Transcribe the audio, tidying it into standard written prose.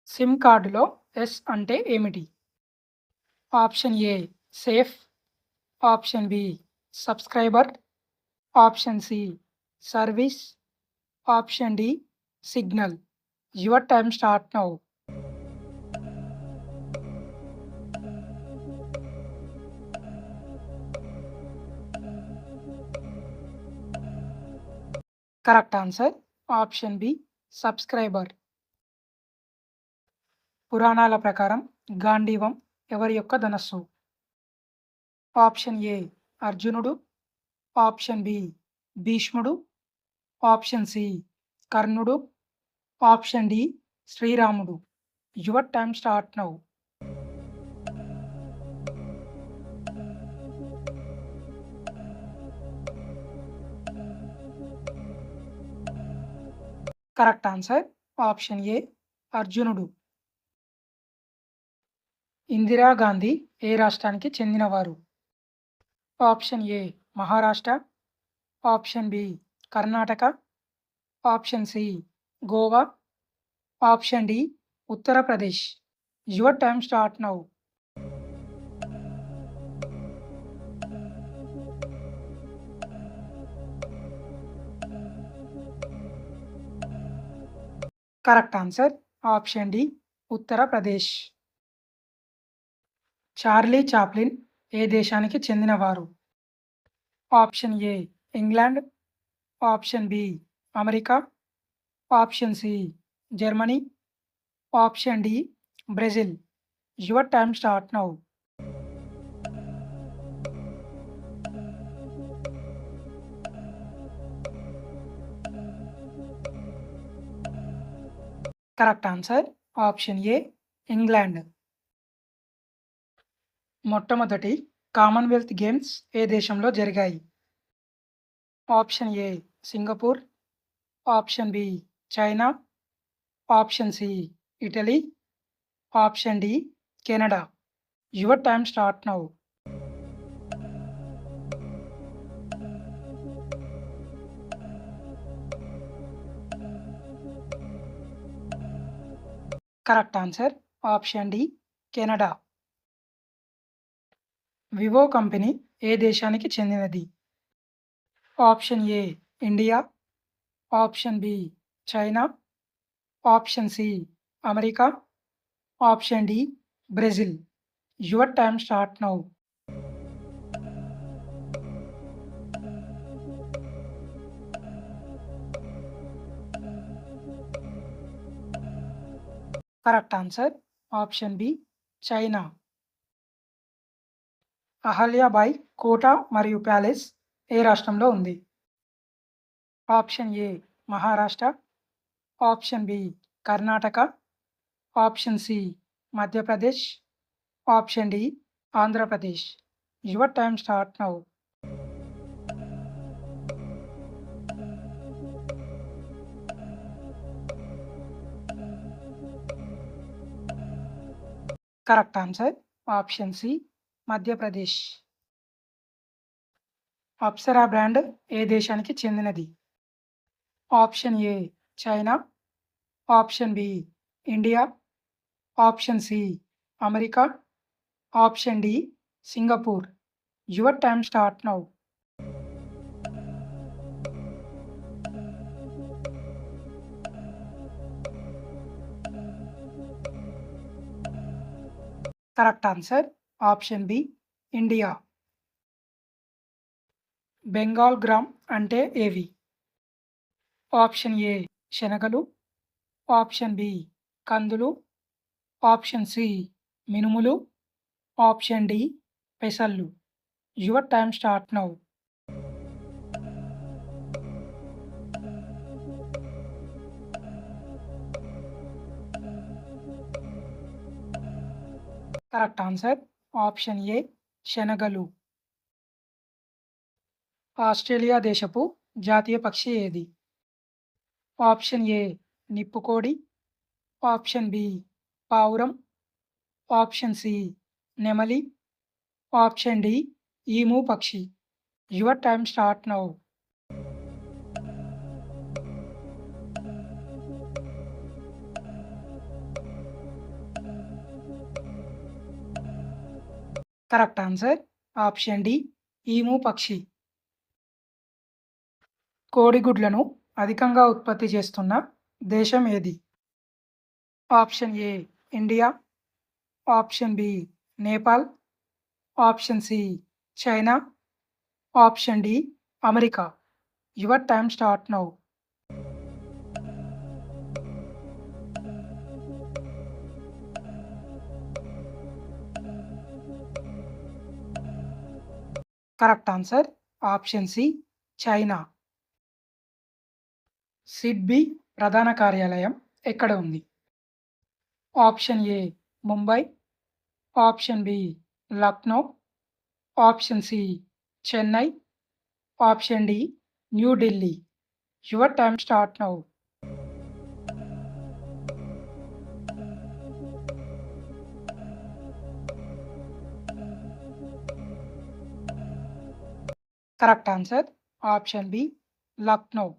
SIM కార్డులో S అంటే ఏమిటి? Option A safe, option B subscriber, option C service, option D signal. Your time start now. Correct answer option B subscriber. పురాణాల ప్రకారం గాంధీవం ఎవరి యొక్క ధనస్సు? ఆప్షన్ ఏ అర్జునుడు, ఆప్షన్ బి భీష్ముడు, ఆప్షన్ సి కర్ణుడు, ఆప్షన్ డి శ్రీరాముడు. Your time start now. Correct answer option A అర్జునుడు. ఇందిరాగాంధీ ఏ రాష్ట్రానికి చెందినవారు? Option A Maharashtra, option B Karnataka, option C Goa, option D Uttar Pradesh. Your time start now. Correct answer option D Uttar Pradesh. Charlie Chaplin ఏ దేశానికి చెందినవారు? Option A England, option B America, option C Germany, option D Brazil. Your time start now. Correct answer option A England. మొట్టమొదటి Commonwealth Games ఏ దేశంలో జరిగాయి? Option A Singapore, option B China, option C Italy, option D Canada. Your time start now. Correct answer option D Canada. Vivo company ఏ దేశానికి చెందినది? Option A India, option B China, option C America, option D Brazil. Your time start now. Correct answer option B China. Ahilyabai కోట మరియు palace ఏ రాష్ట్రంలో ఉంది? Option A Maharashtra, option B Karnataka, option C Madhya Pradesh, option D Andhra Pradesh. Your time start now. Correct answer option C Madhya Pradesh. Apsara brand ఏ దేశానికి చెందినది? Option A China, option B India, option C America, option D Singapore. Your time start now. Correct answer option B India. Bengal gram అంటే ఏవి? Option A శనగలు, option B కందులు, option C మినుములు, option D పెసళ్ళు. Your time start now. Correct answer option A శనగలు. Australia దేశపు జాతీయ పక్షి ఏది? ఆప్షన్ ఏ నిప్పుకోడి, ఆప్షన్ బి పావురం, ఆప్షన్ సి నెమలి, ఆప్షన్ డి ఈము పక్షి. Your time start now. Correct answer option D emu పక్షి. కోడిగుడ్లను అధికంగా ఉత్పత్తి చేస్తున్న దేశం ఏది? Option A India, option B Nepal, option C China, option D America. Your time start now. Correct answer option C China. SIDBI ప్రధాన కార్యాలయం ఎక్కడ ఉంది? Option A Mumbai, option B Lucknow, option C Chennai, option D New Delhi. Your time start now. Correct answer option B Lucknow.